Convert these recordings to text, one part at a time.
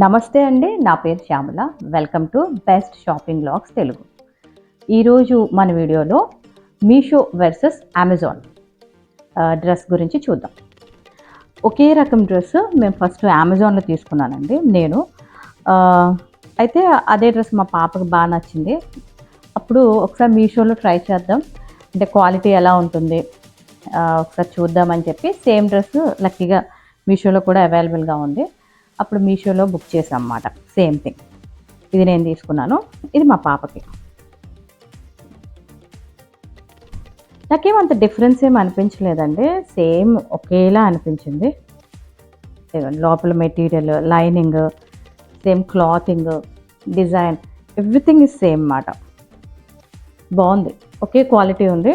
నమస్తే అండి, నా పేరు Shyamala. Welcome to best shopping blogs Telugu. ఈరోజు మన వీడియోలో మీషో వర్సెస్ అమెజాన్ డ్రెస్ గురించి చూద్దాం. ఒకే రకం డ్రెస్ మేము ఫస్ట్ అమెజాన్లో తీసుకున్నానండి నేను. అయితే అదే డ్రెస్ మా పాపకు బాగా నచ్చింది. అప్పుడు ఒకసారి మీషోలో ట్రై చేద్దాం, అంటే క్వాలిటీ ఎలా ఉంటుంది ఒకసారి చూద్దామని చెప్పి సేమ్ డ్రెస్ లక్కీగా మీషోలో కూడా అవైలబుల్గా ఉంది. అప్పుడు మీషోలో బుక్ చేసాం అన్నమాట. సేమ్ థింగ్, ఇది నేను తీసుకున్నాను, ఇది మా పాపకి. నాకేమంత డిఫరెన్స్ ఏమి అనిపించలేదండి, సేమ్ ఒకేలా అనిపించింది. లోపల material, lining same, clothing, design, everything is same అన్నమాట. బాగుంది, ఒకే క్వాలిటీ ఉంది.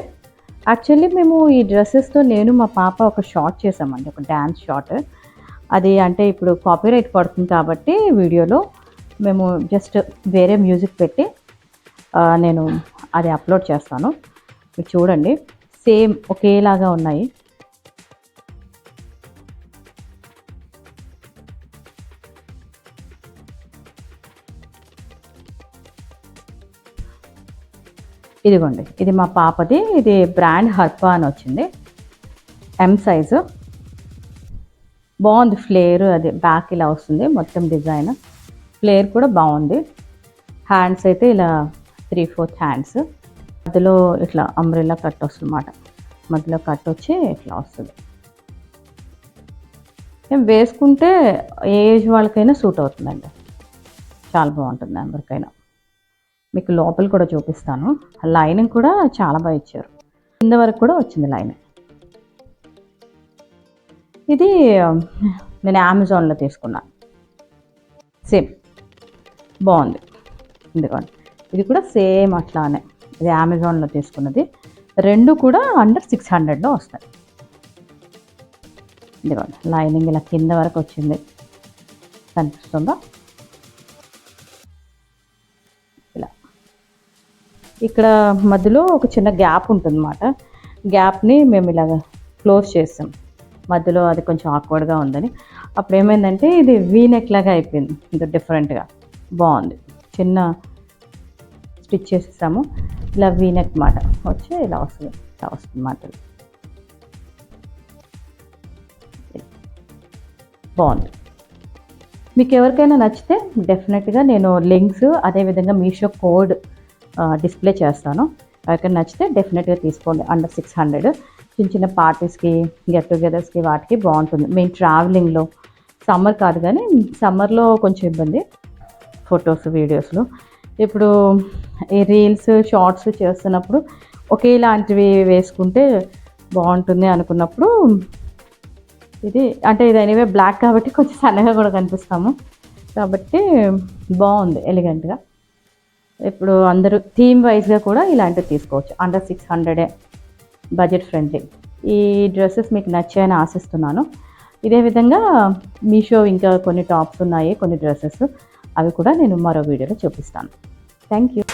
యాక్చువల్లీ మేము ఈ డ్రెస్సెస్తో నేను మా పాప ఒక షార్ట్ చేసామండి, ఒక డ్యాన్స్ షార్ట్. అది అంటే ఇప్పుడు కాపీరైట్ పడుతుంది కాబట్టి వీడియోలో మేము జస్ట్ వేరే మ్యూజిక్ పెట్టి నేను అది అప్లోడ్ చేస్తాను. మీరు చూడండి, సేమ్ ఒకేలాగా ఉన్నాయి. ఇదిగోండి, ఇది మా పాపది. ఇది బ్రాండ్ హర్పా అని వచ్చింది, ఎం సైజు. బాగుంది ఫ్లేర్, అది బ్యాక్ ఇలా వస్తుంది మొత్తం డిజైన్. ఫ్లేర్ కూడా బాగుంది. హ్యాండ్స్ అయితే ఇలా 3/4 హ్యాండ్స్, మధ్యలో ఇట్లా అంబ్రెల్లా కట్ వస్తుంది అన్నమాట. మధ్యలో కట్ వచ్చి ఇట్లా వస్తుంది. మేము వేసుకుంటే ఏ ఏజ్ వాళ్ళకైనా సూట్ అవుతుందండి, చాలా బాగుంటుంది ఎవరికైనా. మీకు లోపల కూడా చూపిస్తాను. లైనింగ్ కూడా చాలా బాగా ఇచ్చారు, కింద వరకు కూడా వచ్చింది లైనింగ్. ఇది నేను అమెజాన్లో తీసుకున్నాను, సేమ్ బాగుంది. ఎందుకంటే ఇది కూడా సేమ్ అట్లానే, ఇది అమెజాన్లో తీసుకున్నది. రెండు కూడా అండర్ 600లో వస్తాయి. ఇదిగోండి, లైనింగ్ ఇలా కింద వరకు వచ్చింది, కనిపిస్తుందా? ఇలా ఇక్కడ మధ్యలో ఒక చిన్న గ్యాప్ ఉంటుందన్నమాట. గ్యాప్ని మేము ఇలాగ క్లోజ్ చేస్తాం. మధ్యలో అది కొంచెం ఆక్వర్డ్గా ఉందని అప్పుడు ఏమైందంటే ఇది వీనెక్ లాగా అయిపోయింది, ఇది డిఫరెంట్గా బాగుంది. చిన్న స్టిచ్ చేసేసాము, ఇలా వీనెక్ మాట వచ్చి ఇలా వస్తుంది, ఇలా వస్తుంది మాట. బాగుంది. మీకు ఎవరికైనా నచ్చితే డెఫినెట్గా నేను లింక్స్, అదేవిధంగా మీషో కోడ్ డిస్ప్లే చేస్తాను. ఎవరికైనా నచ్చితే డెఫినెట్గా తీసుకోండి. అండర్ 600, చిన్న చిన్న పార్టీస్కి, గెట్ టుగెదర్స్కి, వాటికి బాగుంటుంది. మేము ట్రావెలింగ్లో, సమ్మర్ కాదు కానీ సమ్మర్లో కొంచెం ఇబ్బంది ఫొటోస్ వీడియోస్లో. ఇప్పుడు ఈ రీల్స్ షార్ట్స్ చేస్తున్నప్పుడు ఒకేలాంటివి వేసుకుంటే బాగుంటుంది అనుకున్నప్పుడు ఇది, అంటే ఇది ఎనీవే బ్లాక్ కాబట్టి కొంచెం సన్నగా కూడా కనిపిస్తాము కాబట్టి బాగుంది, ఎలిగెంట్గా. ఇప్పుడు అందరూ థీమ్ వైజ్గా కూడా ఇలాంటివి తీసుకోవచ్చు. Under 600, budget friendly. ఈ డ్రెస్సెస్ మీకు నచ్చాయని ఆశిస్తున్నాను. ఇదే విధంగా మీషో ఇంకా కొన్ని టాప్స్ ఉన్నాయి, కొన్ని డ్రెస్సెస్, అవి కూడా నేను మరో వీడియోలో చూపిస్తాను. Thank you.